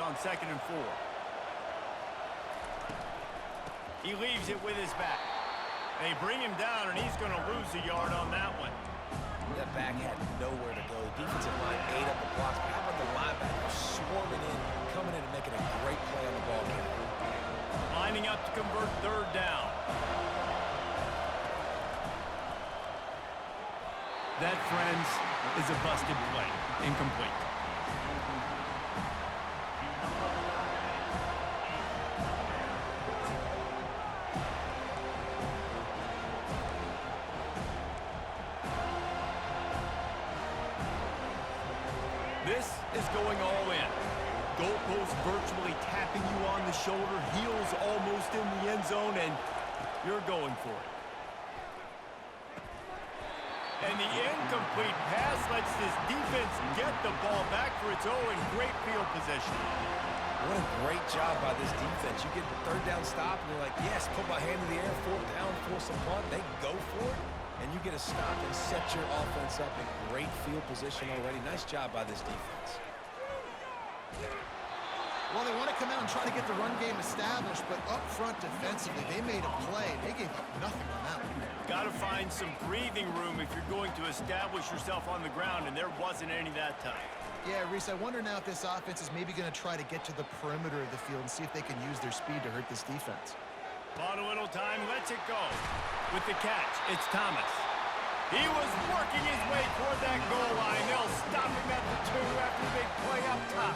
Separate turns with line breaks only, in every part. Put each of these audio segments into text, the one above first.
on 2nd and 4. He leaves it with his back. They bring him down, and he's going to lose a yard on that one.
That back had nowhere to go. Defensive line ate up the blocks. But how about the linebackers swarming in, coming in and making a great play on the ball carrier?
Lining up to convert 3rd down. That, friends, is a busted play. Incomplete. This is going all in. Goalpost virtually tapping you on the shoulder, heels almost in the end zone, and you're going for it. And the incomplete pass lets this defense get the ball back for its own in great field position.
What a great job by this defense. You get the 3rd down stop, and you're like, yes, put my hand in the air, 4th down, force a punt. They go for it, and you get a stop and set your offense up in great field position already. Nice job by this defense.
Well, they want to come out and try to get the run game established, but up front defensively, they made a play. They gave up nothing on that one.
Got to find some breathing room if you're going to establish yourself on the ground, and there wasn't any that time.
Yeah, Reese, I wonder now if this offense is maybe going to try to get to the perimeter of the field and see if they can use their speed to hurt this defense.
Bought a little time, lets it go. With the catch, it's Thomas. He was working his way toward that goal line. They'll stop him at the 2 after the big play up top.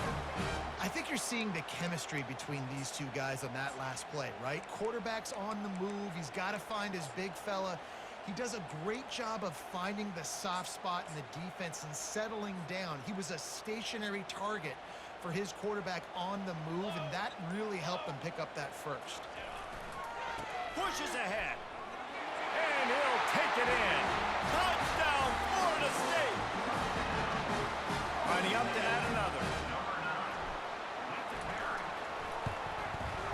I think you're seeing the chemistry between these two guys on that last play, right? Quarterback's on the move. He's got to find his big fella. He does a great job of finding the soft spot in the defense and settling down. He was a stationary target for his quarterback on the move, and that really helped them pick up that first.
Pushes ahead. And he'll take it in. Touchdown, Florida State. Lining up to add another.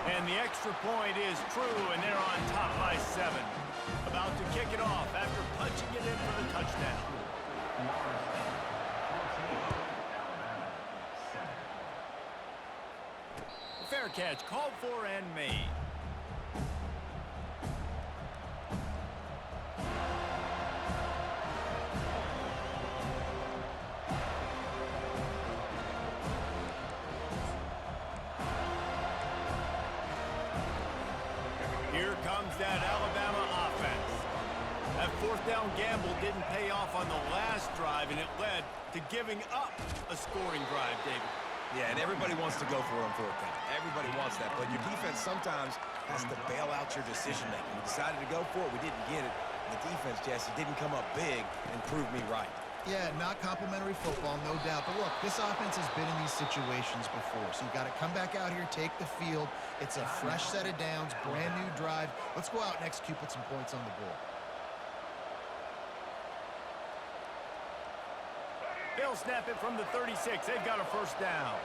And the extra point is true, and they're on top by 7. About to kick it off after punching it in for the touchdown. Fair catch called for and made. Here comes that Alabama offense. That 4th down gamble didn't pay off on the last drive, and it led to giving up a scoring drive, David.
Yeah, and everybody wants to go for it on 4th down. Everybody wants that, but your defense sometimes has to bail out your decision-making. We decided to go for it. We didn't get it. The defense, Jesse, didn't come up big and prove me right.
Yeah, not complimentary football, no doubt. But look, this offense has been in these situations before, so you've got to come back out here, take the field. It's a fresh set of downs, brand new drive. Let's go out and execute, put some points on the board.
They'll snap it from the 36. They've got a 1st down.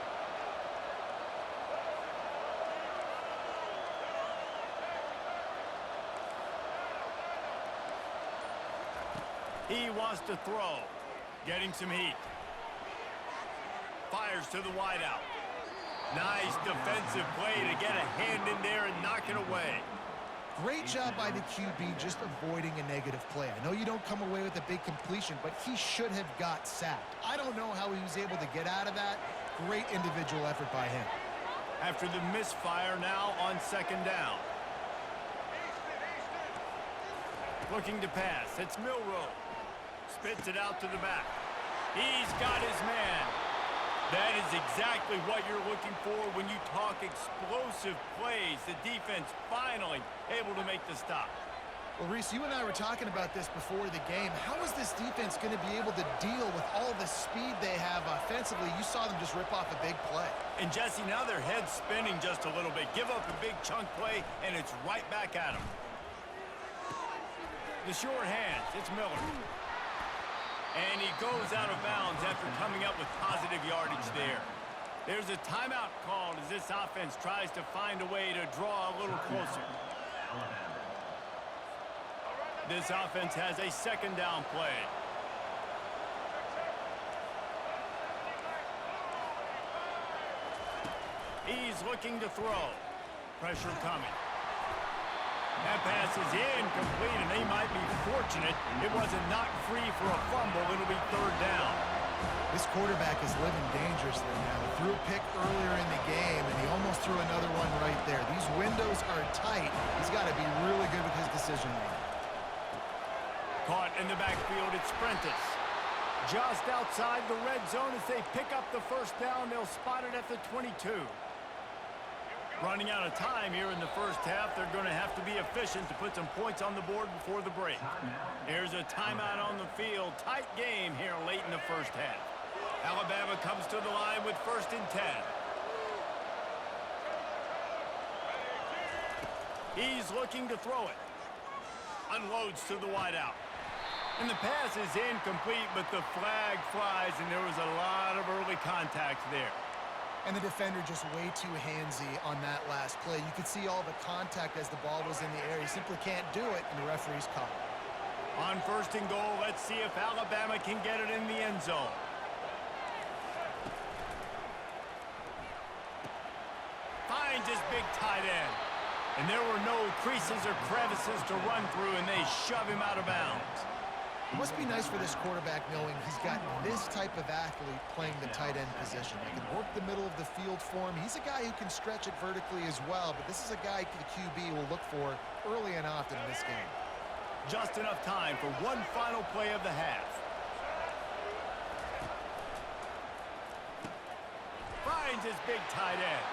He wants to throw. Getting some heat. Fires to the wideout. Nice defensive play to get a hand in there and knock it away.
Great job by the QB just avoiding a negative play. I know you don't come away with a big completion, but he should have got sacked. I don't know how he was able to get out of that. Great individual effort by him.
After the misfire, now on 2nd down. Looking to pass. It's Milroe. Spits it out to the back. He's got his man. That is exactly what you're looking for when you talk explosive plays. The defense finally able to make the stop.
Well, Reese, you and I were talking about this before the game. How is this defense going to be able to deal with all the speed they have offensively? You saw them just rip off a big play.
And, Jesse, now their head's spinning just a little bit. Give up a big chunk play, and it's right back at them. The short hands. It's Miller. And he goes out of bounds after coming up with positive yardage there. There's a timeout called as this offense tries to find a way to draw a little closer. This offense has a 2nd down play. He's looking to throw. Pressure coming. That pass is incomplete, and they might be fortunate it wasn't knocked free for a fumble. It'll be third down.
This quarterback is living dangerously now. He threw a pick earlier in the game, and he almost threw another one right there. These windows are tight. He's got to be really good with his decision-making.
Caught in the backfield, it's Prentice. Just outside the red zone as they pick up the first down. They'll spot it at the 22. Running out of time here in the first half. They're going to have to be efficient to put some points on the board before the break. Here's a timeout on the field. Tight game here late in the first half. Alabama comes to the line with 1st and 10. He's looking to throw it. Unloads to the wideout. And the pass is incomplete, but the flag flies, and there was a lot of early contact there.
And the defender just way too handsy on that last play. You could see all the contact as the ball was in the air. He simply can't do it, and the referee's caught it.
On 1st and goal, let's see if Alabama can get it in the end zone. Finds his big tight end. And there were no creases or crevices to run through, and they shove him out of bounds.
It must be nice for this quarterback knowing he's got this type of athlete playing the tight end position. He can work the middle of the field for him. He's a guy who can stretch it vertically as well, but this is a guy the QB will look for early and often in this game.
Just enough time for one final play of the half. Finds his big tight end.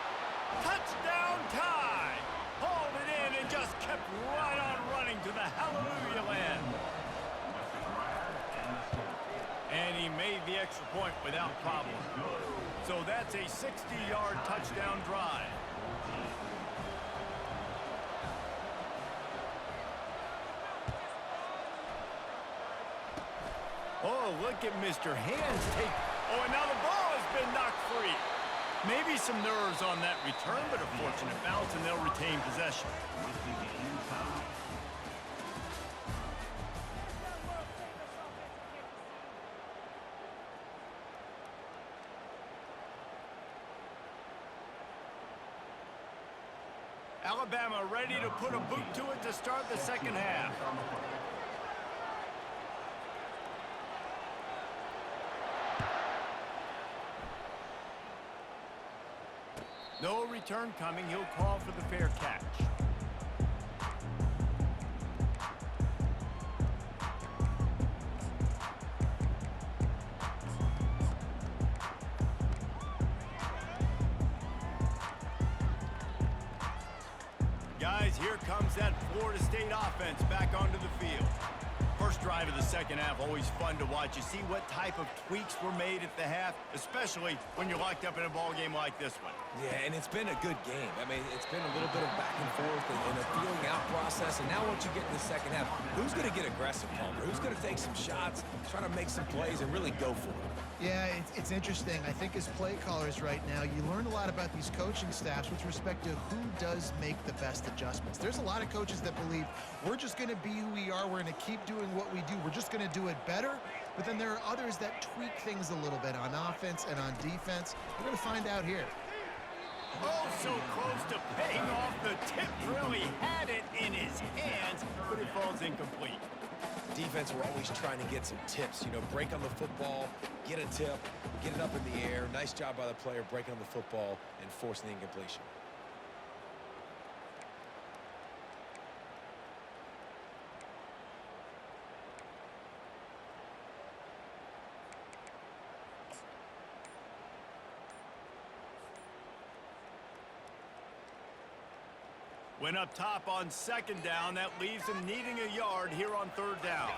Touchdown time! Hauled it in and just kept right on running to the hallelujah land. And he made the extra point without problem. So that's a 60-yard touchdown drive. Oh, look at Mr. Hands take. Oh, and now the ball has been knocked free. Maybe some nerves on that return, but a fortunate bounce, and they'll retain possession. Alabama ready to put a boot to it to start the second half. No return coming. He'll call for the fair catch. Guys, here comes that Florida State offense back onto the field. First drive of the second half, always fun to watch. You see what type of tweaks were made at the half, especially when you're locked up in a ball game like this one.
Yeah, and it's been a good game. I mean, it's been a little bit of back and forth and a feeling out process. And now once you get in the second half, who's going to get aggressive, Palmer? Who's going to take some shots, try to make some plays, and really go for it?
Yeah, it's interesting. I think as play callers right now, you learn a lot about these coaching staffs with respect to who does make the best adjustments. There's a lot of coaches that believe we're just going to be who we are. We're going to keep doing what we do. We're just going to do it better. But then there are others that tweak things a little bit on offense and on defense. We're going to find out here.
Oh, so close to paying off. The tip really had it in his hands, but it falls incomplete.
Defense, we're always trying to get some tips. You know, break on the football, get a tip, get it up in the air. Nice job by the player breaking on the football and forcing the incompletion.
Went up top on second down. That leaves them needing a yard here on third down.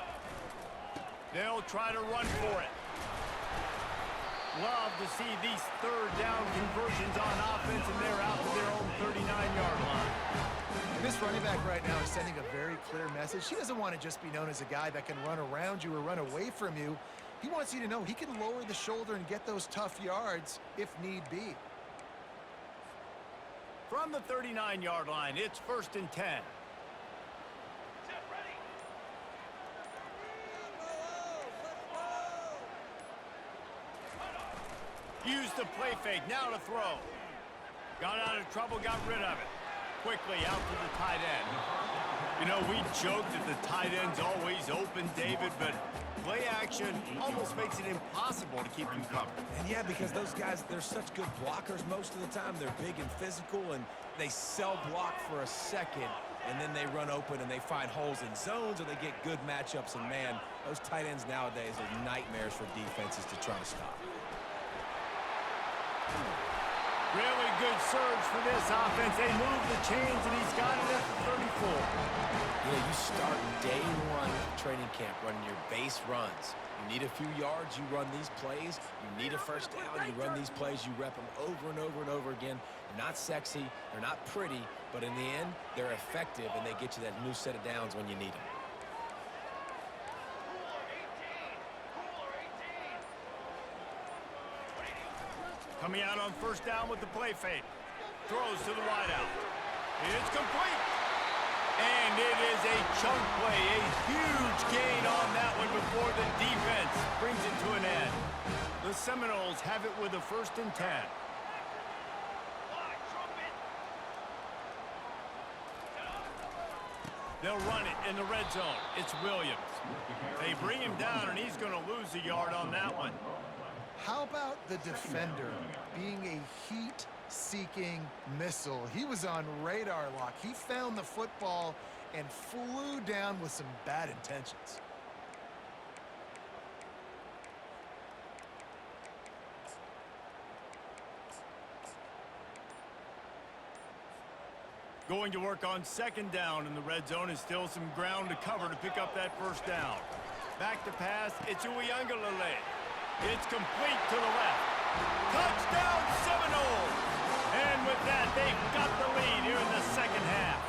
They'll try to run for it. Love to see these third down conversions on offense, and they're out to their own 39-yard line.
This running back right now is sending a very clear message. He doesn't want to just be known as a guy that can run around you or run away from you. He wants you to know he can lower the shoulder and get those tough yards if need be.
From the 39-yard line, it's 1st and 10. Use the play fake, now to throw. Got out of trouble, got rid of it. Quickly out to the tight end. You know, we joked that the tight end's always open, David, but play action almost makes it impossible to keep them covered.
And yeah, because those guys, they're such good blockers most of the time. They're big and physical, and they sell block for a second, and then they run open and they find holes in zones, or they get good matchups. And man, those tight ends nowadays are nightmares for defenses to try to stop.
Really good surge for this offense. They move the chains, and he's got it at the 34.
You know, you start day one of training camp running your base runs. You need a few yards, you run these plays. You need a first down, you run these plays. You rep them over and over and over again. They're not sexy, they're not pretty, but in the end, they're effective, and they get you that new set of downs when you need them.
Coming out on first down with the play fake. Throws to the wideout. It's complete. And it is a chunk play. A huge gain on that one before the defense brings it to an end. The Seminoles have it with a 1st and 10. They'll run it in the red zone. It's Williams. They bring him down, and he's going to lose a yard on that one.
How about the defender being a heat-seeking missile? He was on radar lock. He found the football and flew down with some bad intentions.
Going to work on 2nd down in the red zone is still some ground to cover to pick up that first down. Back to pass, it's Uiagalelei. It's complete to the left. Touchdown Seminoles! And with that, they've got the lead here in the 2nd half.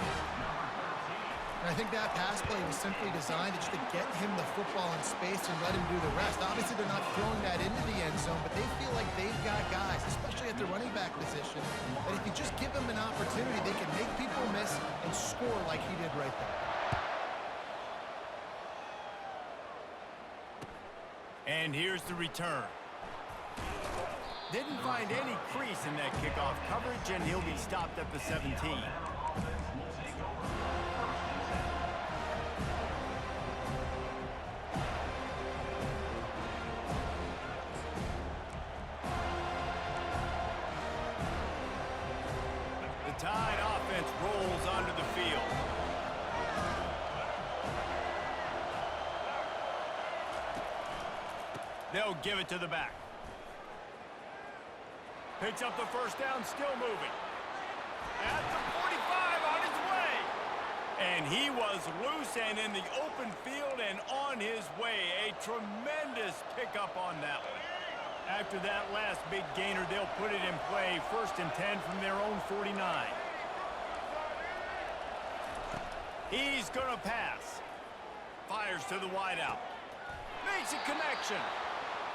And I think that pass play was simply designed just to get him the football in space and let him do the rest. Obviously, they're not throwing that into the end zone, but they feel like they've got guys, especially at the running back position, that if you just give them an opportunity, they can make people miss and score like he did right there.
And here's the return. Didn't find any crease in that kickoff coverage, and he'll be stopped at the 17. The Tide offense rolls onto the field. They'll give it to the back. Picks up the first down, still moving. At the 45, on his way. And he was loose and in the open field and on his way. A tremendous pickup on that one. After that last big gainer, they'll put it in play. 1st and 10 from their own 49. He's going to pass. Fires to the wideout. Makes a connection.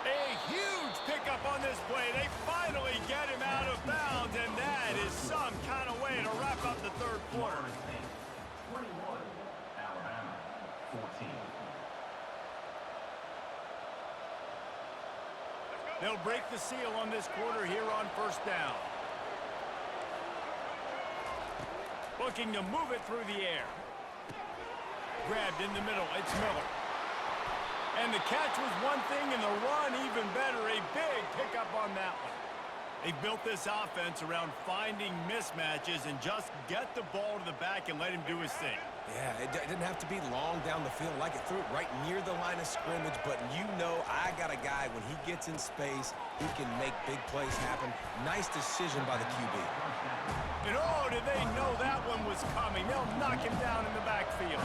A huge pickup on this play. They finally get him out of bounds, and that is some kind of way to wrap up the 3rd quarter.
21, Alabama, 14.
They'll break the seal on this quarter here on 1st down. Looking to move it through the air. Grabbed in the middle. It's Miller. And the catch was one thing, and the run even better. A big pickup on that one. They built this offense around finding mismatches and just get the ball to the back and let him do his thing.
Yeah, it didn't have to be long down the field. Like it threw it right near the line of scrimmage, but you know I got a guy, when he gets in space, he can make big plays happen. Nice decision by the QB.
And oh, did they know that one was coming. They'll knock him down in the backfield.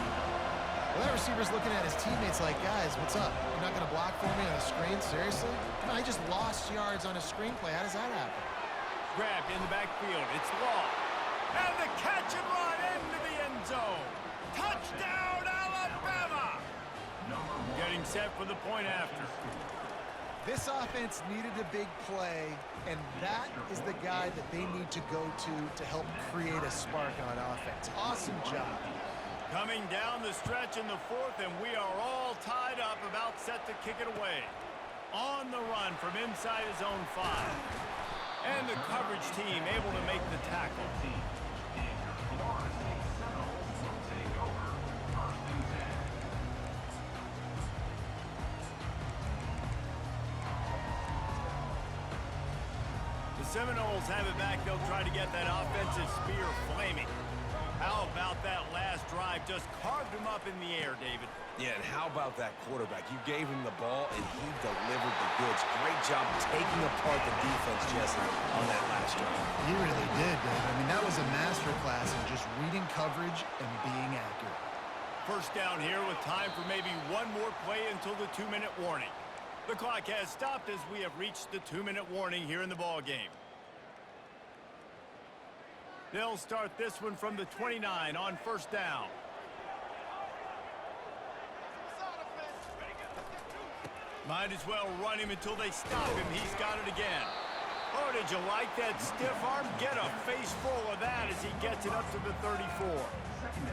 Well, that receiver's looking at his teammates like, guys, what's up? You're not going to block for me on the screen? Seriously? No, I just lost yards on a screenplay. How does that happen?
Grabbed in the backfield. It's Law. And the catch and run into the end zone. Touchdown, Alabama! Getting set for the point after.
This offense needed a big play, and that is the guy that they need to go to help create a spark on offense. Awesome job.
Coming down the stretch in the 4th, and we are all tied up, about set to kick it away. On the run from inside his own 5. And the coverage team able to make the tackle. The Seminoles have it back. They'll try to get that offensive spear flaming. How about that last drive? Just carved him up in the air, David.
Yeah, and how about that quarterback? You gave him the ball, and he delivered the goods. Great job taking apart the defense, Jesse, on that last drive.
He really did, Dave. I mean, that was a masterclass in just reading coverage and being accurate.
First down here with time for maybe one more play until the 2-minute warning. The clock has stopped as we have reached the 2-minute warning here in the ball game. They'll start this one from the 29 on first down. Might as well run him until they stop him. He's got it again. Oh, did you like that stiff arm? Get a face full of that as he gets it up to the 34.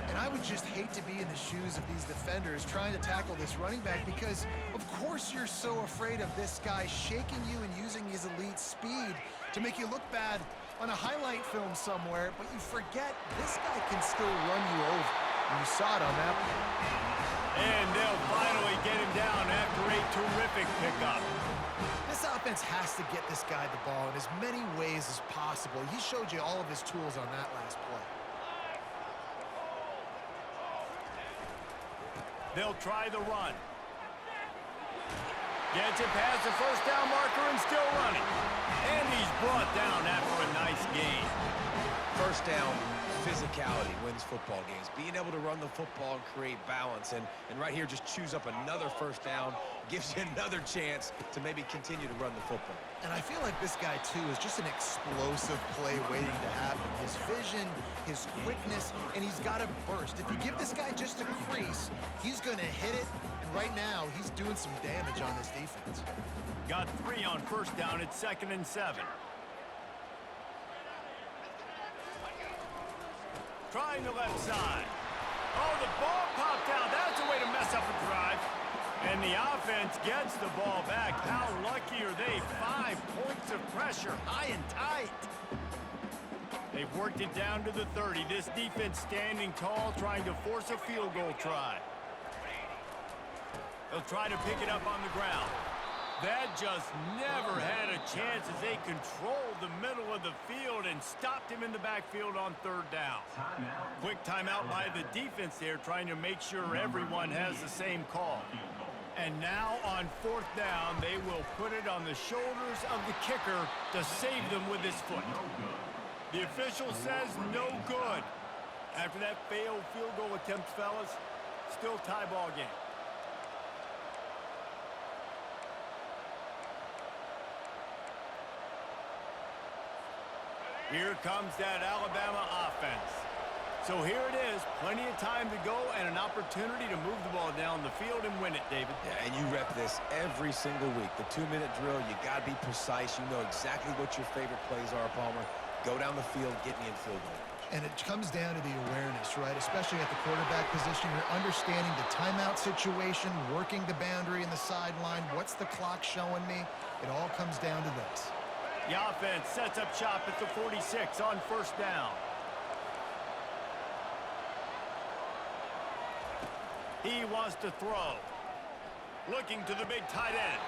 And I would just hate to be in the shoes of these defenders trying to tackle this running back because, of course, you're so afraid of this guy shaking you and using his elite speed to make you look bad on a highlight film somewhere, but you forget this guy can still run you over. And you saw it on that one.
And they'll finally get him down after a terrific pickup.
This offense has to get this guy the ball in as many ways as possible. He showed you all of his tools on that last play.
They'll try the run. Gets it past the first down marker and still running. And he's brought down after a nice gain.
First down, physicality wins football games. Being able to run the football and create balance. And right here, just choose up another first down. Gives you another chance to maybe continue to run the football.
And I feel like this guy, too, is just an explosive play waiting to happen. His vision, his quickness, and he's got to burst. If you give this guy just a crease, he's going to hit it. And right now, he's doing some damage on this defense.
Got 3 on first down. It's 2nd and 7. Trying the left side. Oh, the ball popped out. That's a way to mess up a drive. And the offense gets the ball back. How lucky are they? 5 points of pressure, high and tight. They've worked it down to the 30. This defense standing tall, trying to force a field goal try. They'll try to pick it up on the ground. That just never had a chance as they controlled the middle of the field and stopped him in the backfield on 3rd down. Quick timeout by the defense there, trying to make sure everyone has the same call. And now on 4th down, they will put it on the shoulders of the kicker to save them with his foot. The official says no good. After that failed field goal attempt, fellas, still tie ball game. Here comes that Alabama offense. So here it is, plenty of time to go and an opportunity to move the ball down the field and win it, David.
Yeah, and you rep this every single week. The 2-minute drill, you got to be precise. You know exactly what your favorite plays are, Palmer. Go down the field, get me in field goal.
And it comes down to the awareness, right? Especially at the quarterback position. You're understanding the timeout situation, working the boundary and the sideline. What's the clock showing me? It all comes down to this.
The offense sets up shop at the 46 on 1st down. He wants to throw. Looking to the big tight end.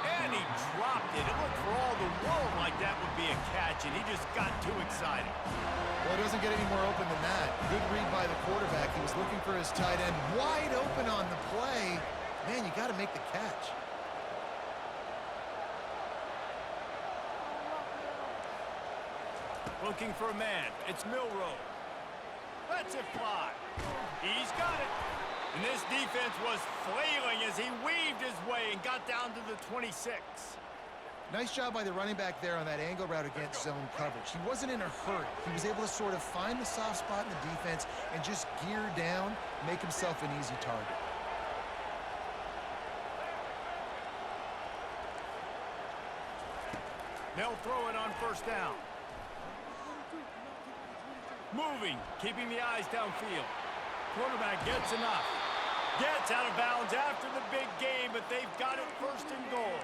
And he dropped it. It looked for all the world like that would be a catch, and he just got too excited.
Well, it doesn't get any more open than that. Good read by the quarterback. He was looking for his tight end wide open on the play. Man, you got to make the catch.
Looking for a man. It's Milroe. Lets it fly. He's got it. And this defense was flailing as he weaved his way and got down to the 26.
Nice job by the running back there on that angle route against zone coverage. He wasn't in a hurry. He was able to sort of find the soft spot in the defense and just gear down, make himself an easy target.
They'll throw it on 1st down. Moving, keeping the eyes downfield. Quarterback gets enough. Gets out of bounds after the big game, but they've got it 1st and goal.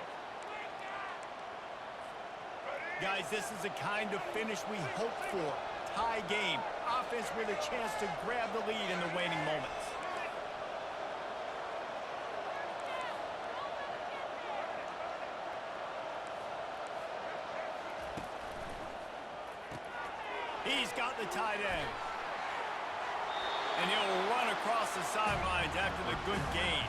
Guys, this is the kind of finish we hope for. Tie game. Offense with a chance to grab the lead in the waning moments. He's got the tight end. And he'll run across the sidelines after the good gain.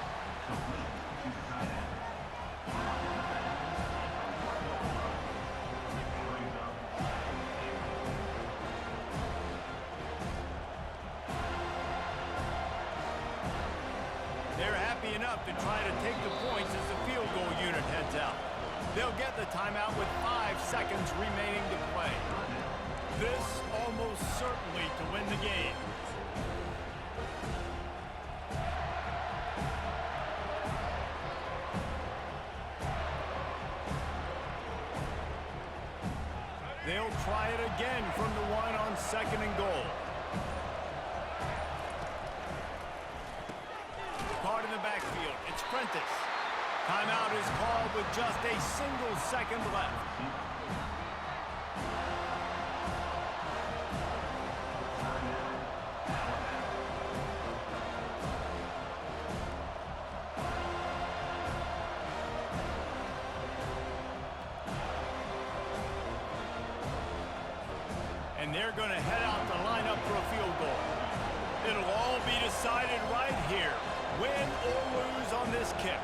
They're happy enough to try to take the points as the field goal unit heads out. They'll get the timeout with 5 seconds remaining to play. This almost certainly to win the game. They'll try it again from the one on 2nd and goal. Caught in the backfield. It's Prentice. Timeout is called with just a single second left. And they're going to head out to line up for a field goal. It'll all be decided right here. Win or lose on this kick.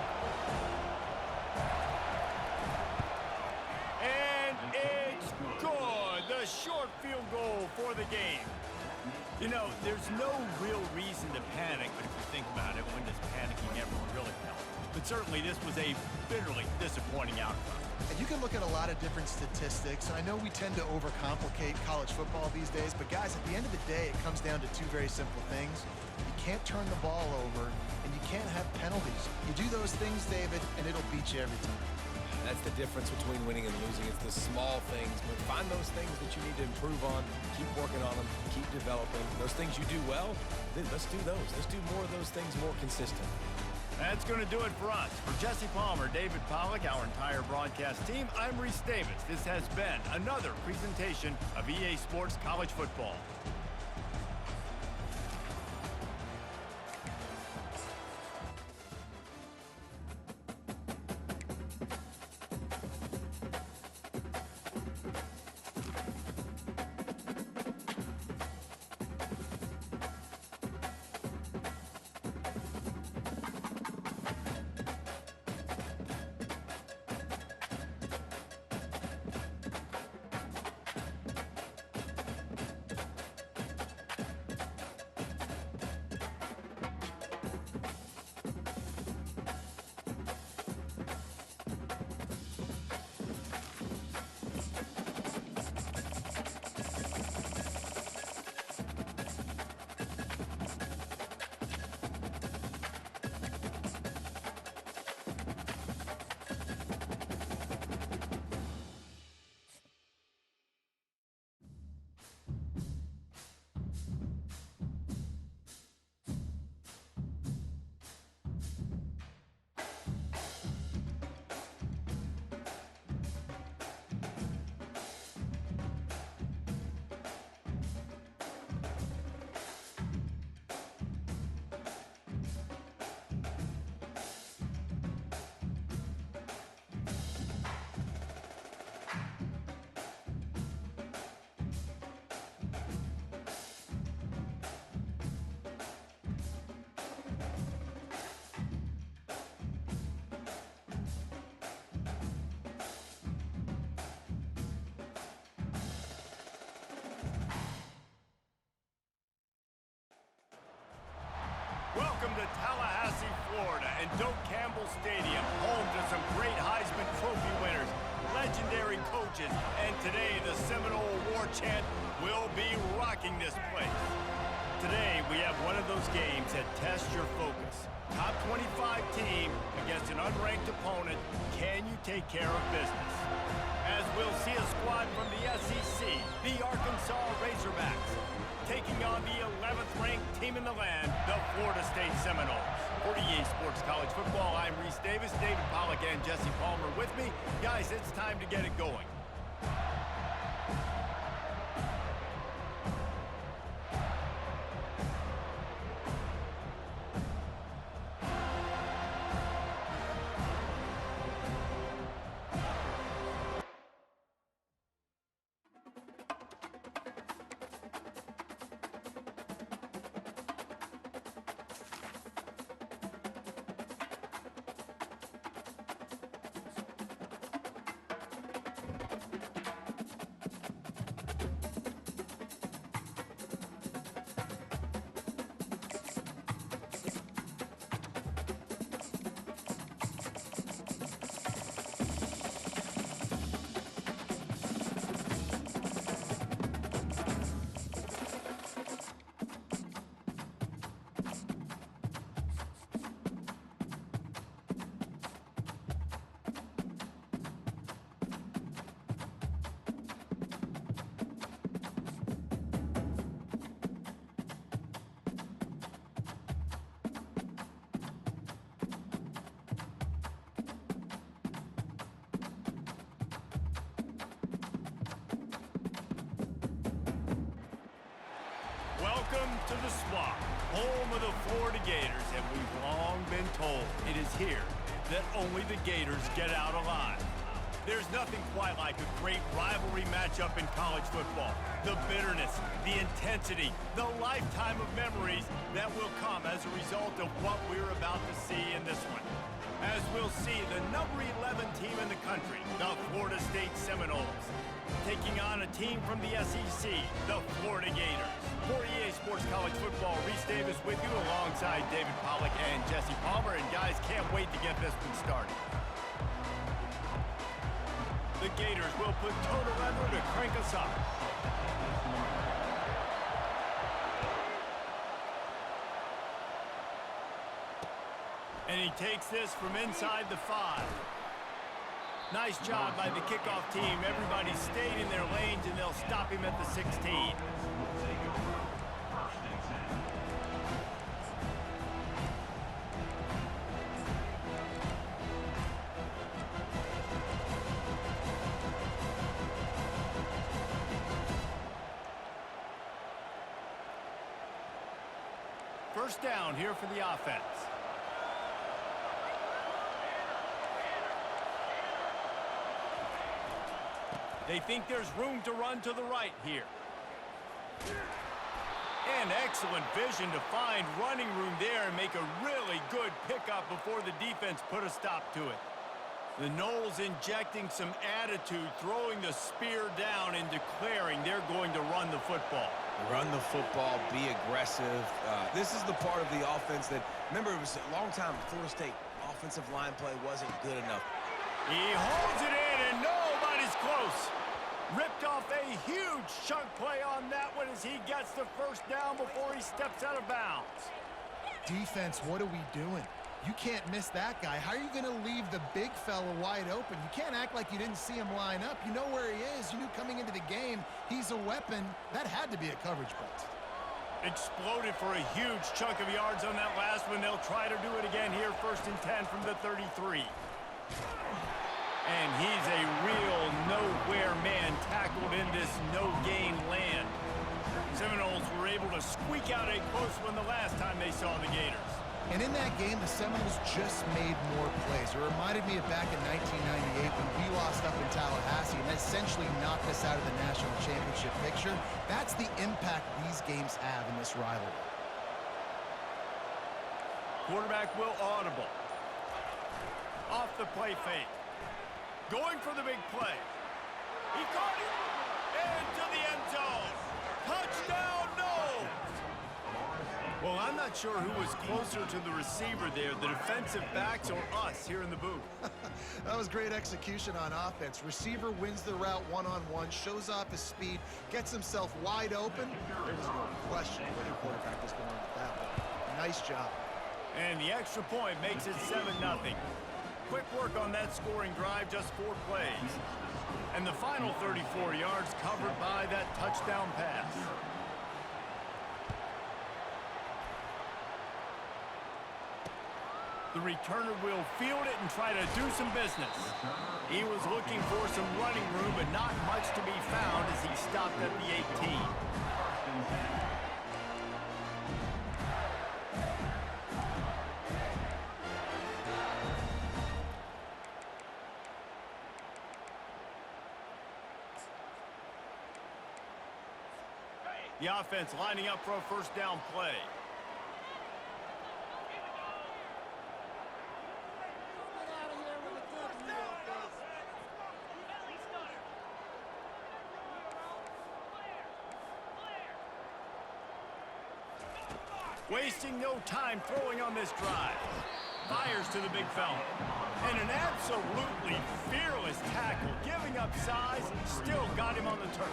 And it's good. The short field goal for the game. You know, there's no real reason to panic, but if you think about it, when does panicking ever really help? But certainly this was a bitterly disappointing outcome.
And you can look at a lot of different statistics, and I know we tend to overcomplicate college football these days, but guys, at the end of the day, it comes down to 2 very simple things. You can't turn the ball over, and you can't have penalties. You do those things, David, and it'll beat you every time.
That's the difference between winning and losing. It's the small things, but find those things that you need to improve on, keep working on them, keep developing. Those things you do well, then let's do those. Let's do more of those things more consistent.
That's going to do it for us. For Jesse Palmer, David Pollack, our entire broadcast team, I'm Reese Davis. This has been another presentation of EA Sports College Football. Welcome to Tallahassee, Florida, and Doak Campbell Stadium, home to some great Heisman Trophy winners, legendary coaches, and today the Seminole War Chant will be rocking this place. Today, we have one of those games that tests your focus. Top 25 team against an unranked opponent. Can you take care of business? As we'll see a squad from the SEC, the Arkansas Razorbacks, taking on the 11th ranked team in the land, the Florida State Seminoles. For EA Sports College Football, I'm Reese Davis, David Pollack and Jesse Palmer with me. Guys, it's time to get it going. Welcome to the Swamp, home of the Florida Gators, and we've long been told it is here that only the Gators get out alive. There's nothing quite like a great rivalry matchup in college football. The bitterness, the intensity, the lifetime of memories that will come as a result of what we're about to see in this one. As we'll see the number 11 team in the country, the Florida State Seminoles, taking on a team from the SEC, the Florida Gators. For EA Sports College Football, Reese Davis with you alongside David Pollack and Jesse Palmer. And guys, can't wait to get this one started. The Gators will put total leather to crank us up. And he takes this from inside the 5. Nice job by the kickoff team. Everybody stayed in their lanes, and they'll stop him at the 16. First down here for the offense. They think there's room to run to the right here. And excellent vision to find running room there and make a really good pickup before the defense put a stop to it. The Noles injecting some attitude, throwing the spear down and declaring they're going to run the football.
Run the football, be aggressive. This is the part of the offense that, remember, it was a long time Florida State offensive line play wasn't good enough.
He holds it in, and nobody's close. Ripped off a huge chunk play on that one as he gets the first down before he steps out of bounds.
Defense, what are we doing? You can't miss that guy. How are you going to leave the big fella wide open? You can't act like you didn't see him line up. You know where he is. You knew coming into the game he's a weapon. That had to be a coverage blitz.
Exploded for a huge chunk of yards on that last one. They'll try to do it again here, 1st and 10 from the 33. And he's a real nowhere man tackled in this no-gain land. Seminoles were able to squeak out a close one the last time they saw the Gators.
And in that game, the Seminoles just made more plays. It reminded me of back in 1998 when we lost up in Tallahassee and essentially knocked us out of the national championship picture. That's the impact these games have in this rivalry.
Quarterback will audible. Off the play fake. Going for the big play. He caught it. Into the end zone. Touchdown, Noles! Well, I'm not sure who was closer to the receiver there, the defensive backs or us here in the booth.
That was great execution on offense. Receiver wins the route one-on-one, shows off his speed, gets himself wide open. There was no question where the quarterback was going with that one. Nice job.
And the extra point makes it 7-0. Quick work on that scoring drive, just 4 plays. And the final 34 yards covered by that touchdown pass. The returner will field it and try to do some business. He was looking for some running room, but not much to be found as he stopped at the 18. The offense lining up for a first down play. Wasting no time throwing on this drive. Fires to the big fella. And an absolutely fearless tackle. Giving up size, still got him on the turf.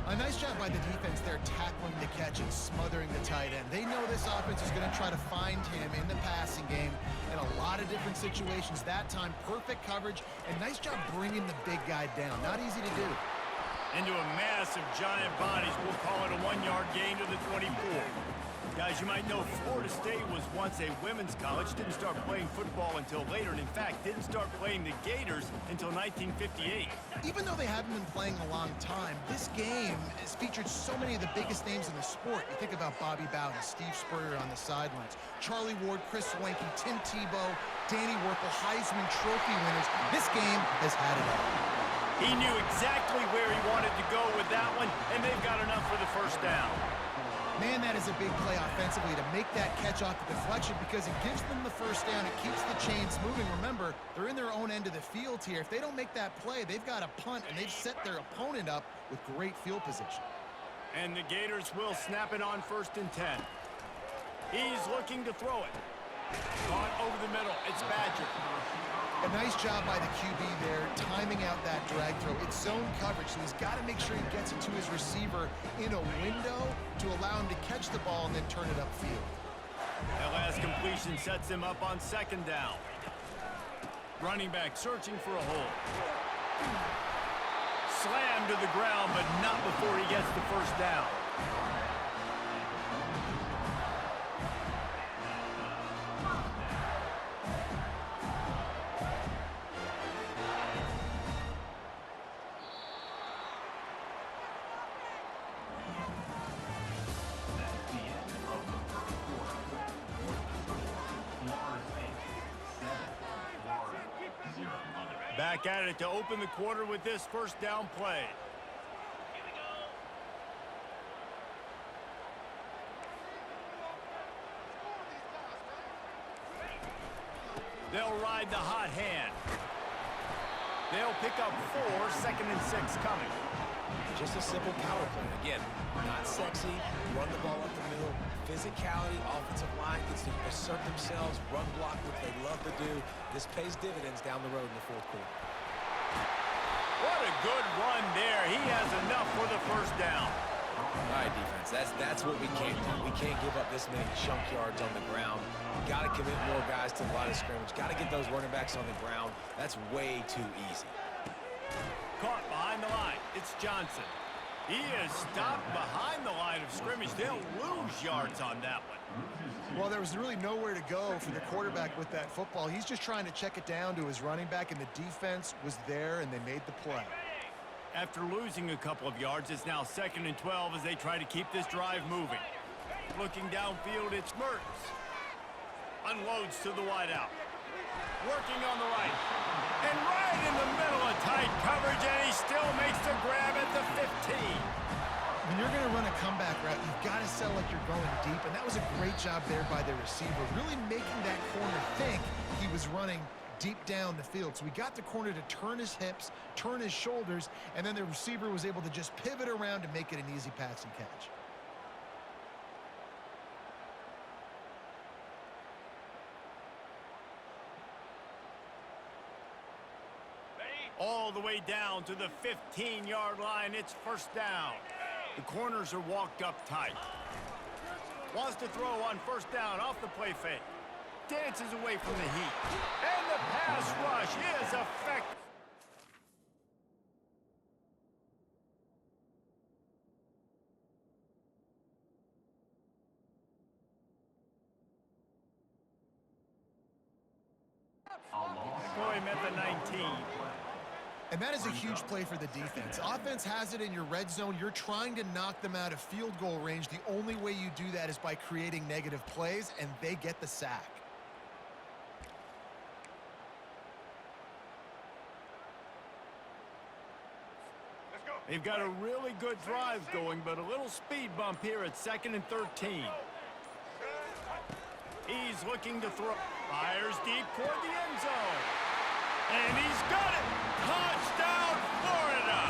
A nice job by the defense there, tackling the catch and smothering the tight end. They know this offense is going to try to find him in the passing game in a lot of different situations. That time, perfect coverage, and nice job bringing the big guy down. Not easy to do.
Into a mass of giant bodies. We'll call it a 1-yard gain to the 24. Guys, you might know Florida State was once a women's college, didn't start playing football until later, and in fact, didn't start playing the Gators until 1958.
Even though they haven't been playing a long time, this game has featured so many of the biggest names in the sport. You think about Bobby Bowden, Steve Spurrier on the sidelines, Charlie Ward, Chris Swanky, Tim Tebow, Danny Werfel, Heisman Trophy winners. This game has had it all.
He knew exactly where he wanted to go with that one, and they've got enough for the first down.
Man, that is a big play offensively to make that catch off the deflection because it gives them the first down. It keeps the chains moving. Remember, they're in their own end of the field here. If they don't make that play, they've got a punt, and they've set their opponent up with great field position.
And the Gators will snap it on 1st and 10. He's looking to throw it. Caught over the middle. It's Badger.
A nice job by the QB there, timing out that drag throw. It's zone coverage, so he's got to make sure he gets it to his receiver in a window to allow him to catch the ball and then turn it upfield.
That last completion sets him up on 2nd down. Running back searching for a hole. Slammed to the ground, but not before he gets the first down. Back at it to open the quarter with this first down play. They'll ride the hot hand. They'll pick up 4, 2nd and 6 coming.
Just a simple power play. Again, not sexy, run the ball up the middle. Physicality, offensive line gets to assert themselves, run block, which they love to do. This pays dividends down the road in the 4th quarter.
What a good run there. He has enough for the first down.
All right, defense, that's what we can't do. We can't give up this many chunk yards on the ground. Got to commit more guys to the line of scrimmage. Got to get those running backs on the ground. That's way too easy.
Caught behind the line. It's Johnson. He is stopped behind the line of scrimmage. They'll lose yards on that one.
Well, there was really nowhere to go for the quarterback with that football. He's just trying to check it down to his running back, and the defense was there, and they made the play.
After losing a couple of yards, it's now 2nd and 12 as they try to keep this drive moving. Looking downfield, it's Mertens. Unloads to the wideout. Working on the right. And right in the middle of tight coverage, and he still makes the grab at the 15.
When you're going to run a comeback route, you've got to sell like you're going deep, and that was a great job there by the receiver, really making that corner think he was running deep down the field. So we got the corner to turn his hips, turn his shoulders, and then the receiver was able to just pivot around to make it an easy pass and catch.
All the way down to the 15-yard line. It's 1st down. The corners are walked up tight. Wants to throw on 1st down off the play fake. Dances away from the heat. And the pass rush is effective.
A loss.
Boy, meant the 19.
And that is a huge play for the defense. Offense has it in your red zone. You're trying to knock them out of field goal range. The only way you do that is by creating negative plays, and they get the sack.
They've got a really good drive going, but a little speed bump here at 2nd and 13. He's looking to throw. Fires deep toward the end zone. And he's got it! Touchdown, Florida!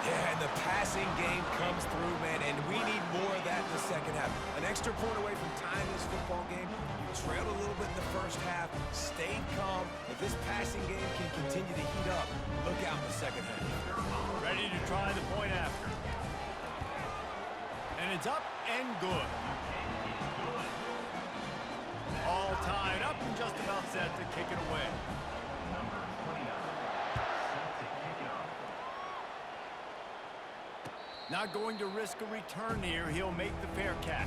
Yeah, and the passing game comes through, man, and we need more of that in the second half. An extra point away from tying this football game. You trailed a little bit in the first half, stayed calm. If this passing game can continue to heat up, look out in the second half.
Ready to try the point after. And it's up and good. All tied up and just about set to kick it away.
Number 29. Set to kick it off.
Not going to risk a return here. He'll make the fair catch.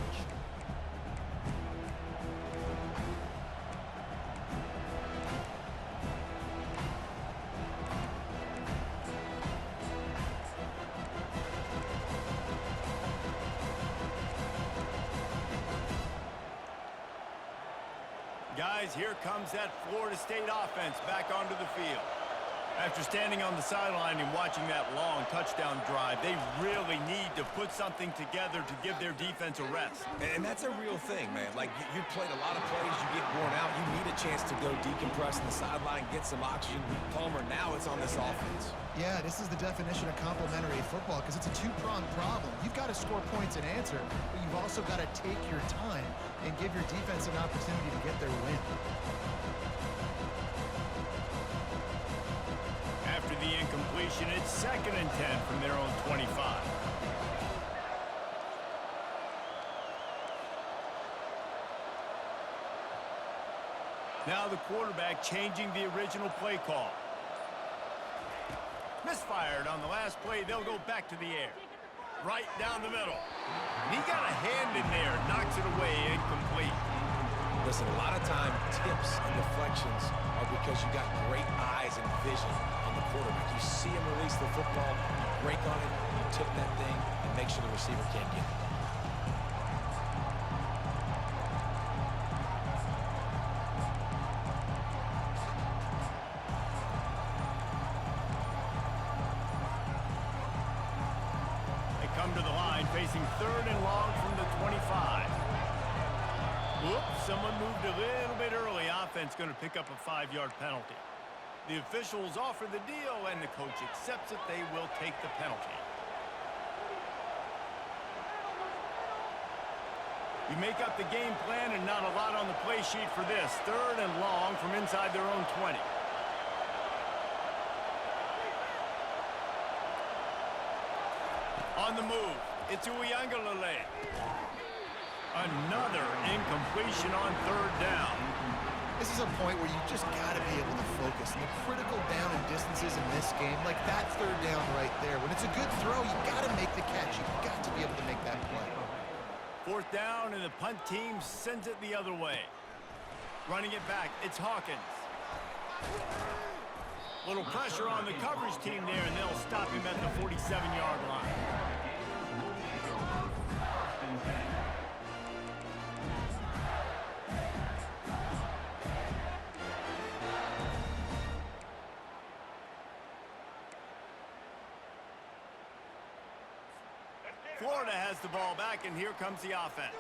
Guys, here comes that Florida State offense back onto the field. After standing on the sideline and watching that long touchdown drive, they really need to put something together to give their defense a rest.
And that's a real thing, man. Like, you played a lot of plays, you get worn out, you need a chance to go decompress on the sideline, get some oxygen. Palmer, now it's on this offense.
Yeah, this is the definition of complementary football because it's a two-pronged problem. You've got to score points and answer, but you've also got to take your time and give your defense an opportunity to get their win.
After the incompletion, it's 2nd and 10 from their own 25. Now the quarterback changing the original play call. Misfired on the last play. They'll go back to the air. Right down the middle. And he got a hand in there. Knocks it away. Incomplete.
Listen, a lot of time, tips and deflections are because you got great eyes and vision on the quarterback. You see him release the football, you break on it, you tip that thing, and make sure the receiver can't get it.
Come to the line, facing 3rd and long from the 25. Whoops, someone moved a little bit early. Offense going to pick up a 5-yard penalty. The officials offer the deal, and the coach accepts it. They will take the penalty. We make up the game plan, and not a lot on the play sheet for this. 3rd and long from inside their own 20. On the move, it's Uiagalelei. Another incompletion on 3rd down.
This is a point where you just got to be able to focus. And the critical down and distances in this game, like that 3rd down right there. When it's a good throw, you got to make the catch. You've got to be able to make that play.
4th down, and the punt team sends it the other way. Running it back, it's Hawkins. Little pressure on the coverage team there, and they'll stop him at the 47-yard line. Florida has the ball back, and here comes the offense.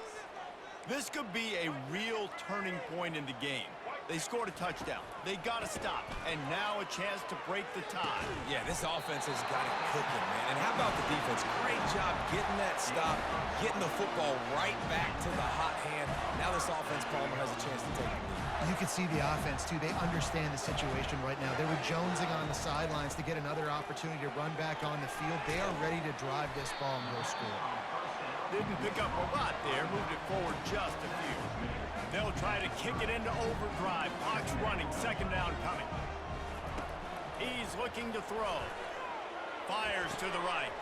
This could be a real turning point in the game. They scored a touchdown. They got to stop, and now a chance to break the tie.
Yeah, this offense has got it cooking, man. And how about the defense? Great job getting that stop, getting the football right back to the hot hand. Now this offense, Palmer, has a chance to take the lead.
You can see the offense, too. They understand the situation right now. They were jonesing on the sidelines to get another opportunity to run back on the field. They are ready to drive this ball and go score.
Didn't pick up a lot there. Moved it forward just a few. They'll try to kick it into overdrive. Clock's running. 2nd down coming. He's looking to throw. Fires to the right.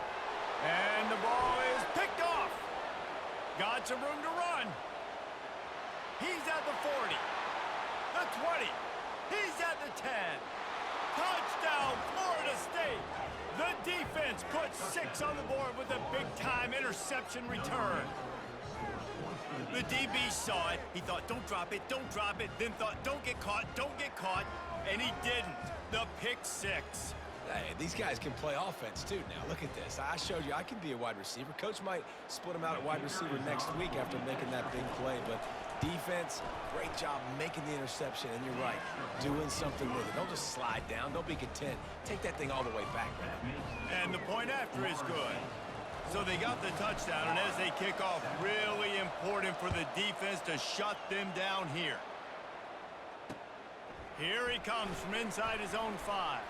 And the ball is picked off. Got some room to run. He's at the 40. the 20. He's at the 10. Touchdown, Florida State. The defense puts 6 on the board with a big-time interception return. The DB saw it. He thought, don't drop it, then thought, don't get caught, and he didn't. The pick 6.
Hey, these guys can play offense, too, now. Look at this. I showed you I can be a wide receiver. Coach might split him out at wide receiver next week after making that big play, but defense, great job making the interception, and you're right, doing something with it. Don't just slide down. Don't be content. Take that thing all the way back, man.
And the point after is good. So they got the touchdown, and as they kick off, really important for the defense to shut them down here. Here he comes from inside his own 5.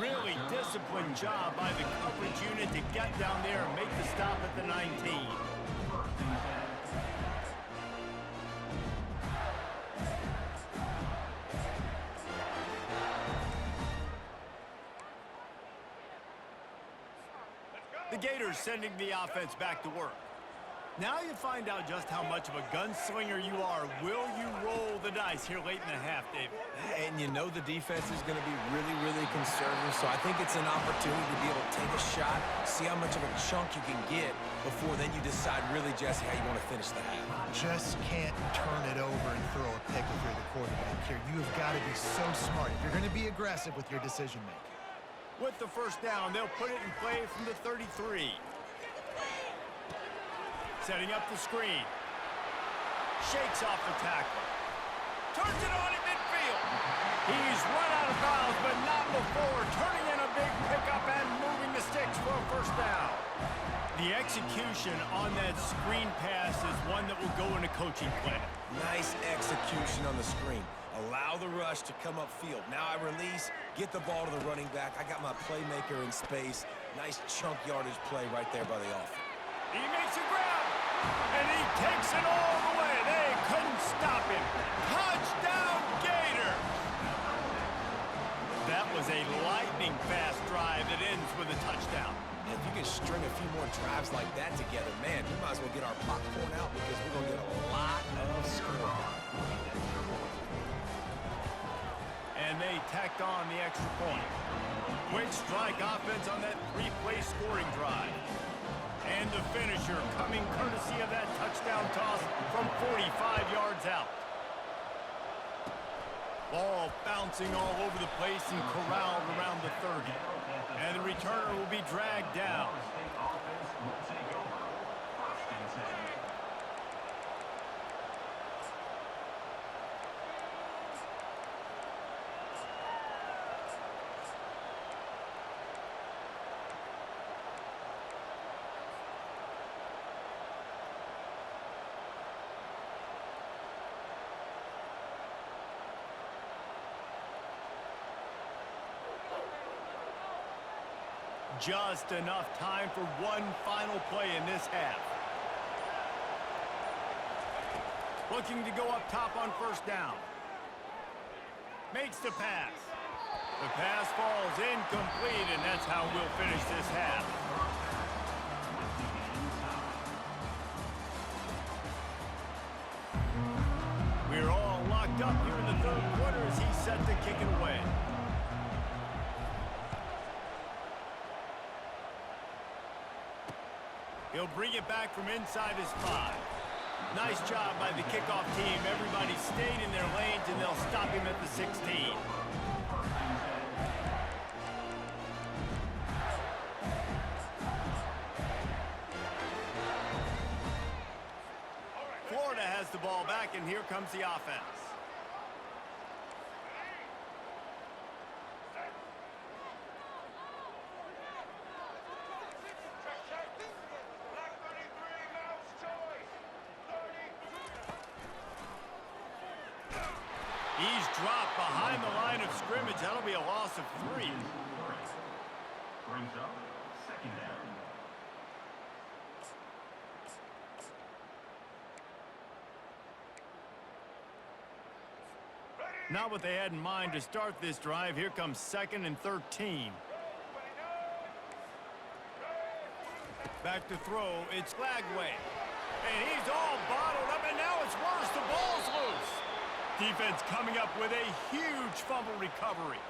Really disciplined job by the coverage unit to get down there and make the stop at the 19. The Gators sending the offense back to work. Now you find out just how much of a gunslinger you are. Will you roll the dice here late in the half, David?
And you know the defense is going to be really, really conservative, so I think it's an opportunity to be able to take a shot, see how much of a chunk you can get before then you decide really, Jesse, how you want to finish the half.
Just can't turn it over and throw a pick if you're the quarterback here. You have got to be so smart if you're going to be aggressive with your decision-making.
With the first down, they'll put it in play from the 33. Setting up the screen. Shakes off the tackle. Turns it on in midfield. He's run out of bounds, but not before turning in a big pickup and moving the sticks for a first down. The execution on that screen pass is one that will go in a coaching clinic.
Nice execution on the screen. Allow the rush to come upfield. Now I release, get the ball to the running back. I got my playmaker in space. Nice chunk yardage play right there by the offense.
He makes a grab, and he takes it all the way. They couldn't stop him. Touchdown, Gator! That was a lightning-fast drive that ends with a touchdown.
And if you can string a few more drives like that together, man, we might as well get our popcorn out because we're going to get a lot of scoring.
And they tacked on the extra point. Quick strike offense on that 3-play scoring drive. And the finisher coming courtesy of that touchdown toss from 45 yards out. Ball bouncing all over the place and corralled around the 30. And the returner will be dragged down.
State offense will take over. 1st and 10.
Just enough time for one final play in this half. Looking to go up top on first down. Makes the pass. The pass falls incomplete, and that's how we'll finish this half. We're all locked up here in the 3rd quarter as he's set to kick it away. He'll bring it back from inside his 5. Nice job by the kickoff team. Everybody stayed in their lanes, and they'll stop him at the 16. Florida has the ball back, and here comes the offense. He's dropped behind the line of scrimmage. That'll be a loss of 3.
Brings up 2nd down.
Not what they had in mind to start this drive. Here comes 2nd and 13. Back to throw. It's Lagway. And he's all bottled up, and now it's worse. The ball's loose. Defense coming up with a huge fumble recovery.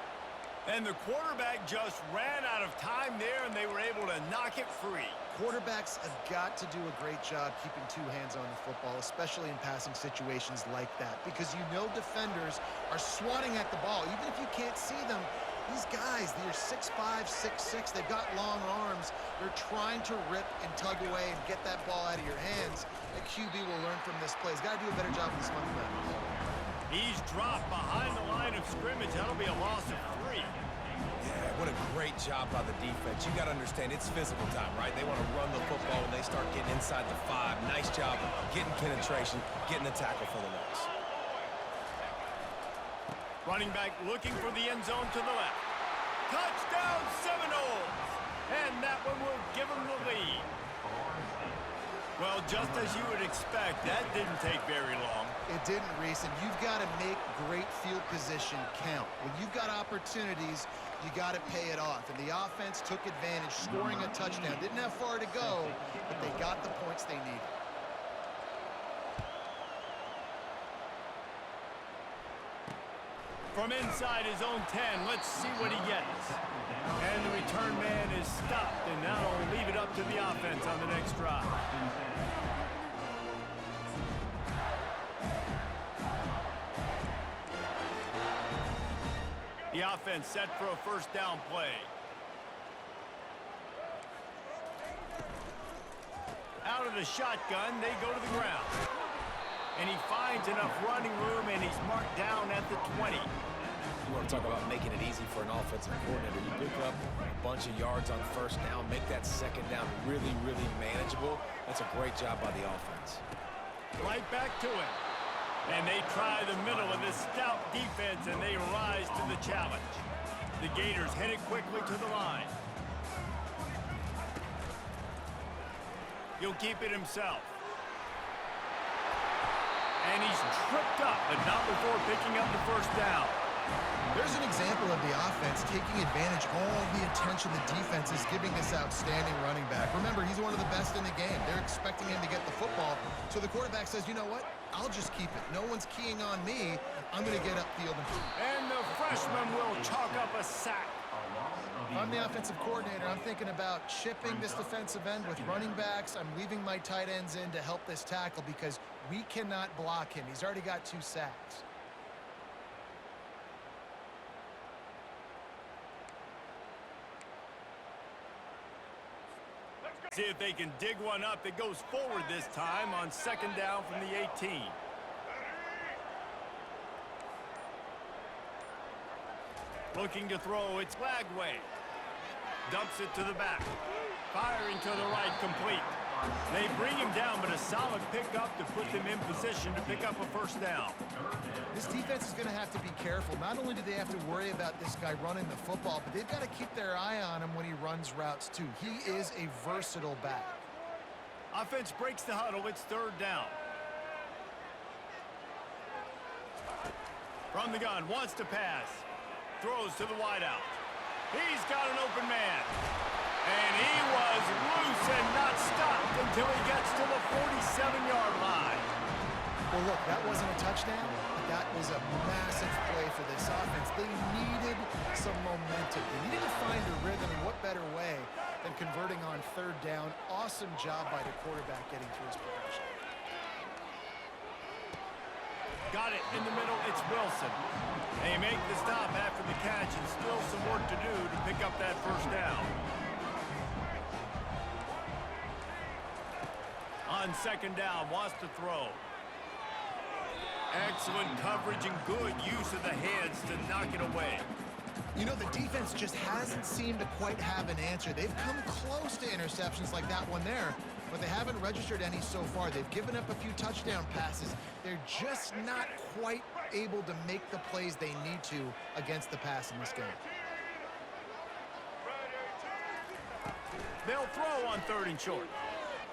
And the quarterback just ran out of time there, and they were able to knock it free.
Quarterbacks have got to do a great job keeping two hands on the football, especially in passing situations like that, because you know defenders are swatting at the ball. Even if you can't see them, these guys, they're 6'5", 6'6", they've got long arms. They're trying to rip and tug away and get that ball out of your hands. The QB will learn from this play. He's got to do a better job with his fundamentals.
He's dropped behind the line of scrimmage. That'll be a loss of 3.
Yeah, what a great job by the defense. You got to understand, it's physical time, right? They want to run the football when they start getting inside the 5. Nice job getting penetration, getting the tackle for the loss.
Running back looking for the end zone to the left. Touchdown Seminoles! And that one will give them the lead. Well, just as you would expect, that didn't take very long.
It didn't, Reese, and you've got to make great field position count. When you've got opportunities, you got to pay it off. And the offense took advantage, scoring a touchdown. Didn't have far to go, but they got the points they needed.
From inside his own 10, let's see what he gets. And the return man is stopped, and that'll leave it up to the offense on the next drive. The offense set for a first down play. Out of the shotgun, they go to the ground. And he finds enough running room, and he's marked down at the 20.
You want to talk about making it easy for an offensive coordinator. You pick up a bunch of yards on first down, make that second down really, really manageable. That's a great job by the offense.
Right back to him. And they try the middle of this stout defense, and they rise to the challenge. The Gators headed quickly to the line. He'll keep it himself. And he's tripped up, but not before picking up the first down.
There's an example of the offense taking advantage of all the attention the defense is giving this outstanding running back. Remember, he's one of the best in the game. They're expecting him to get the football. So the quarterback says, you know what? I'll just keep it. No one's keying on me. I'm going to get upfield.
And the freshman will chalk up a sack.
If I'm the offensive coordinator, I'm thinking about chipping this defensive end with running backs. I'm leaving my tight ends in to help this tackle because we cannot block him. He's already got 2 sacks.
See if they can dig one up that goes forward this time on second down from the 18. Looking to throw, it's Lagway. Dumps it to the back. Firing to the right, complete. They bring him down, but a solid pickup to put them in position to pick up a first down.
This defense is going to have to be careful. Not only do they have to worry about this guy running the football, but they've got to keep their eye on him when he runs routes too. He is a versatile back.
Offense breaks the huddle. It's third down. From the gun, wants to pass. Throws to the wideout. He's got an open man. And he was loose and not stopped until he gets to the 47-yard line.
Well, look, that wasn't a touchdown, but that was a massive play for this offense. They needed some momentum. They needed to find a rhythm, and what better way than converting on third down. Awesome job by the quarterback getting to his progression.
Got it in the middle. It's Wilson. They make the stop after the catch, and still some work to do to pick up that first down. On second down, wants to throw. Excellent coverage and good use of the hands to knock it away.
You know, the defense just hasn't seemed to quite have an answer. They've come close to interceptions like that one there, but they haven't registered any so far. They've given up a few touchdown passes. They're just not quite able to make the plays they need to against the pass in this game.
They'll throw on third and short.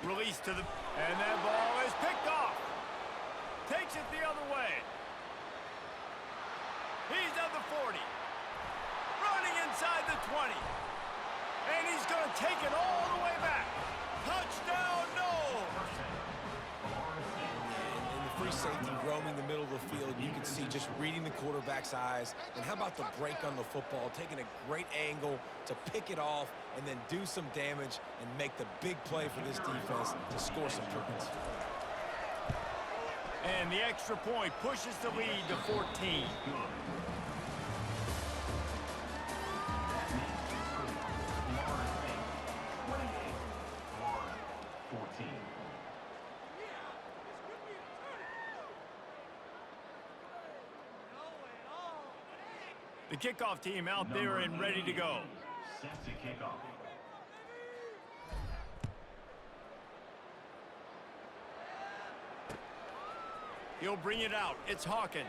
Release to the... And that ball is picked off. Takes it the other way. He's at the 40. Running inside the 20. And he's going to take it all the way back. Touchdown, no!
And the free safety roaming the middle of the field. You can see just reading the quarterback's eyes. And how about the break on the football, taking a great angle to pick it off and then do some damage and make the big play for this defense to score some points.
And the extra point pushes the lead to 14. The kickoff team out there and ready to go.
Set to kick off.
He'll bring it out. It's Hawkins.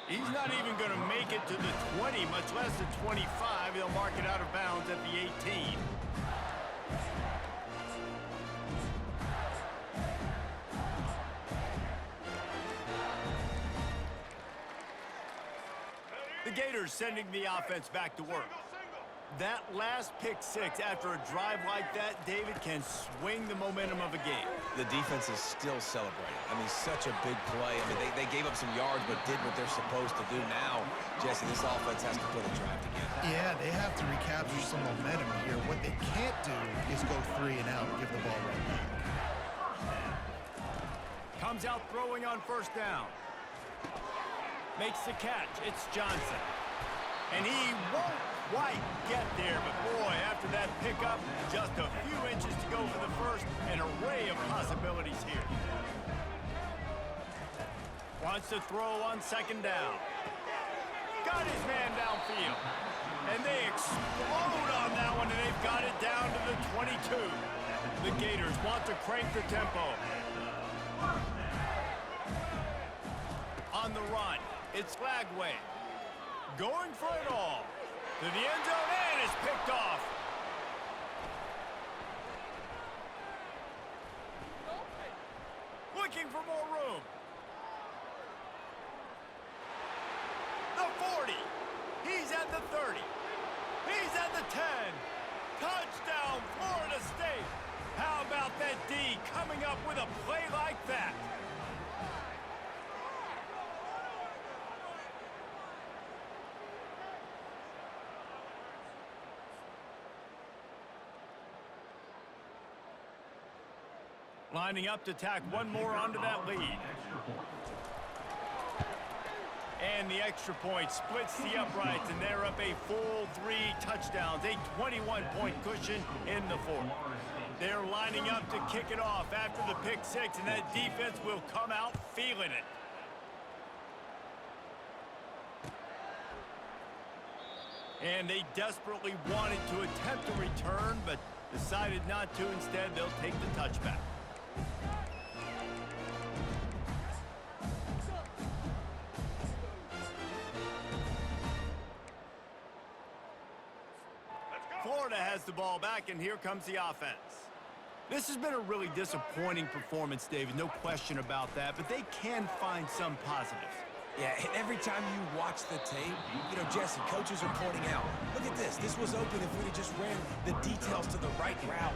He's not even going to make it to the 20, much less the 25. He'll mark it out of bounds at the 18. The Gators sending the offense back to work. That last pick six after a drive like that, David, can swing the momentum of a game.
The defense is still celebrating. I mean, such a big play. I mean, they gave up some yards but did what they're supposed to do. Now, Jesse, this offense has to put a drive together.
Yeah, they have to recapture some momentum here. What they can't do is go 3 and out and give the ball right back.
Comes out throwing on first down. Makes the catch. It's Johnson. And he won't quite get there, but boy, after that pickup, just a few inches to go for the first. An array of possibilities here. Wants to throw on second down. Got his man downfield. And they explode on that one, and they've got it down to the 22. The Gators want to crank the tempo. On the run, it's Lagway. Going for it all. To the end zone, and it's picked off. Looking for more room. The 40. He's at the 30. He's at the 10. Touchdown, Florida State. How about that D coming up with a play like that? Lining up to tack one more onto that lead. And the extra point splits the uprights, and they're up a full 3 touchdowns, a 21-point cushion in the fourth. They're lining up to kick it off after the pick six, and that defense will come out feeling it. And they desperately wanted to attempt a return, but decided not to. Instead, they'll take the touchback. Florida has the ball back, and here comes the offense. This has been a really disappointing performance, David, no question about that, but they can find some positives.
Yeah, and every time you watch the tape, you know, Jesse, coaches are pointing out, look at this. This was open if we'd have just ran the details to the right route,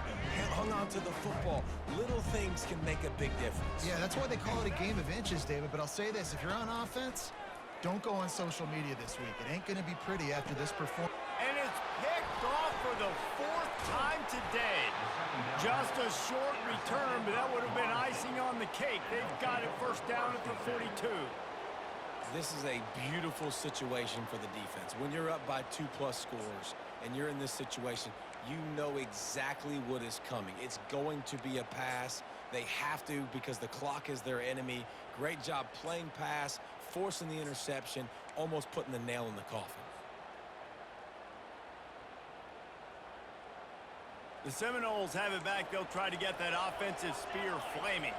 hung on to the football. Little things can make a big difference.
Yeah, that's why they call it a game of inches, David. But I'll say this, if you're on offense, don't go on social media this week. It ain't going to be pretty after this performance.
And it's picked off for the 4th time today. Just a short return, but that would have been icing on the cake. They've got it first down at the 42.
This is a beautiful situation for the defense. When you're up by 2+ scores and you're in this situation, you know exactly what is coming. It's going to be a pass. They have to because the clock is their enemy. Great job playing pass, forcing the interception, almost putting the nail in the coffin.
The Seminoles have it back. They'll try to get that offensive spear flaming.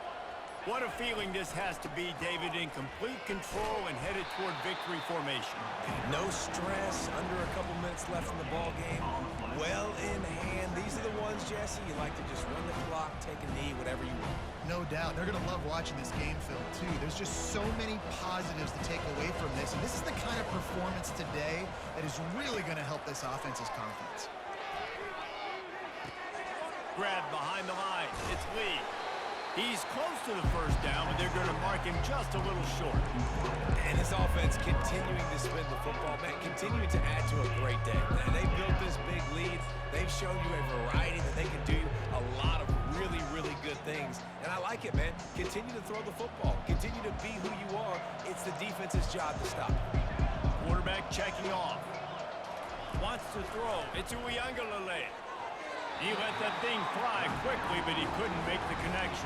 What a feeling this has to be, David, in complete control and headed toward victory formation.
No stress, under a couple minutes left in the ball game. Well in hand. These are the ones, Jesse, you like to just run the clock, take a knee, whatever you want.
No doubt. They're going to love watching this game film, too. There's just so many positives to take away from this. And this is the kind of performance today that is really going to help this offense's confidence.
Grab behind the line. It's Lee. He's close to the first down, but they're going to mark him just a little short.
And his offense continuing to spin the football, man, continuing to add to a great day. And they built this big lead. They've shown you a variety that they can do a lot of really, really good things. And I like it, man. Continue to throw the football. Continue to be who you are. It's the defense's job to stop you.
Quarterback checking off. Wants to throw. It's Uiagalelei. He let that thing fly quickly, but he couldn't make the connection.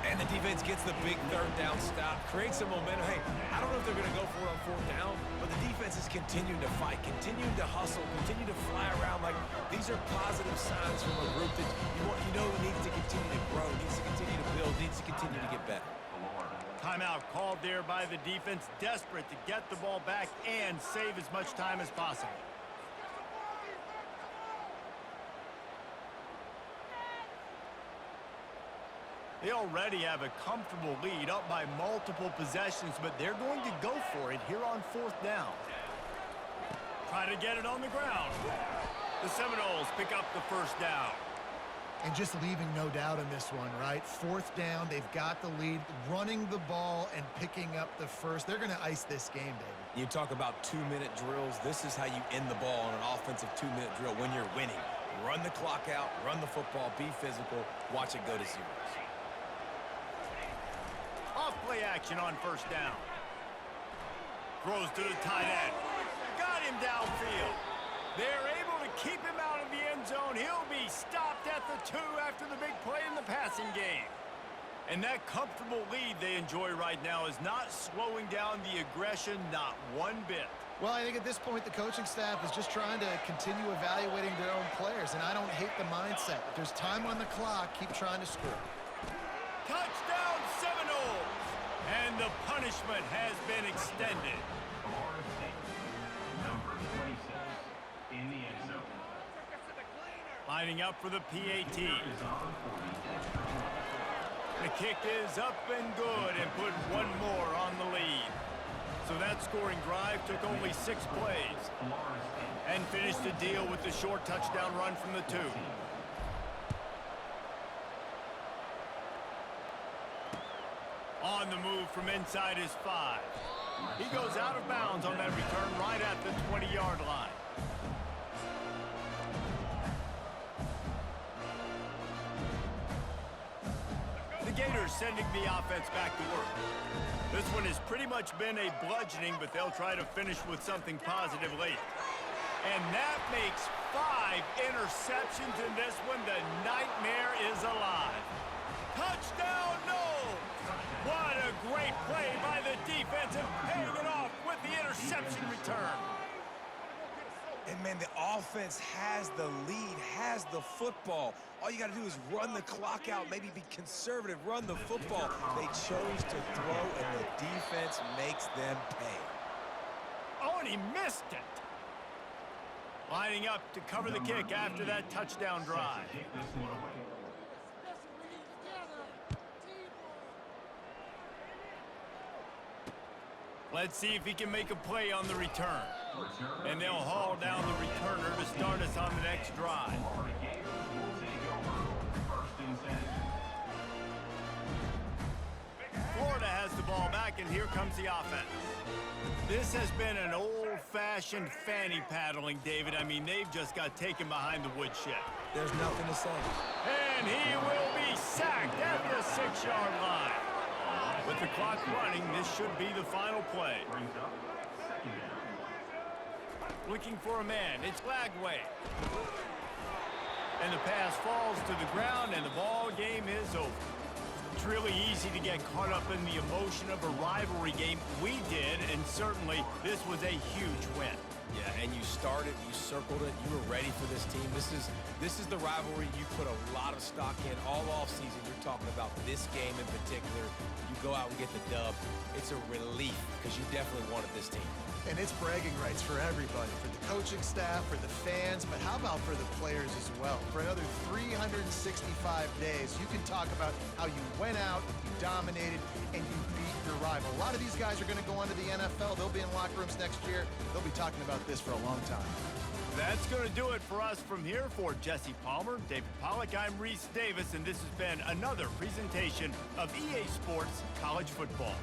And the defense gets the big third down stop, creates some momentum. Hey, I don't know if they're going to go for it on fourth down, but the defense is continuing to fight, continuing to hustle, continue to fly around. Like, these are positive signs from a group that you know needs to continue to grow, needs to continue to build, needs to continue to get better.
Timeout called there by the defense, desperate to get the ball back and save as much time as possible. They already have a comfortable lead, up by multiple possessions, but they're going to go for it here on fourth down. Try to get it on the ground. The Seminoles pick up the first down.
And just leaving no doubt in this one, right? Fourth down, they've got the lead, running the ball and picking up the first. They're going to ice this game, David.
You talk about 2-minute drills. This is how you end the ball on an offensive 2-minute drill when you're winning. Run the clock out, run the football, be physical, watch it go to zeros.
Off-play action on first down. Throws to the tight end. Got him downfield. They're able to keep him out of the end zone. He'll be stopped at the 2 after the big play in the passing game. And that comfortable lead they enjoy right now is not slowing down the aggression, not one bit.
Well, I think at this point, the coaching staff is just trying to continue evaluating their own players, and I don't hate the mindset. If there's time on the clock, keep trying to score.
Touchdown Seminoles! And the punishment has been extended.
Florida State, number 26, in the end zone.
Lining up for the PAT.
Is on for the extra point.
The kick is up and good and put one more on the lead. So that scoring drive took only 6 plays
Florida State
and finished the deal with the short touchdown run from the 2. On the move from inside his 5. He goes out of bounds on that return right at the 20-yard line. The Gators sending the offense back to work. This one has pretty much been a bludgeoning, but they'll try to finish with something positive late. And that makes 5 interceptions in this one. The nightmare is alive. Touchdown, Noles! What a great play by the defense and paying it off with the interception return.
And, man, the offense has the lead, has the football. All you got to do is run the clock out, maybe be conservative, run the football. They chose to throw, and the defense makes them pay.
Oh, and he missed it. Lining up to cover the kick after that touchdown drive.
Take this one away.
Let's see if he can make a play on the return. And they'll haul down the returner to start us on the next drive.
Florida Gators will take over. First and 10.
Florida has the ball back, and here comes the offense. This has been an old-fashioned fanny paddling, David. I mean, they've just got taken behind the woodshed.
There's nothing to say.
And he will be sacked at the 6-yard line. With the clock running, this should be the final play.
Brings up second down.
Looking for a man. It's Lagway. And the pass falls to the ground, and the ball game is over. It's really easy to get caught up in the emotion of a rivalry game. We did, and certainly this was a huge win.
Yeah, and you started, you circled it, you were ready for this team. This is the rivalry you put a lot of stock in all offseason. You're talking about this game in particular. You go out and get the dub. It's a relief because you definitely wanted this team.
And it's bragging rights for everybody, for the coaching staff, for the fans, but how about for the players as well? For another 365 days, you can talk about how you went out, you dominated, and you beat your rival. A lot of these guys are going to go on to the NFL. They'll be in locker rooms next year. They'll be talking about this for a long time.
That's going to do it for us from here. For Jesse Palmer, David Pollack, I'm Reese Davis, and this has been another presentation of EA Sports College Football.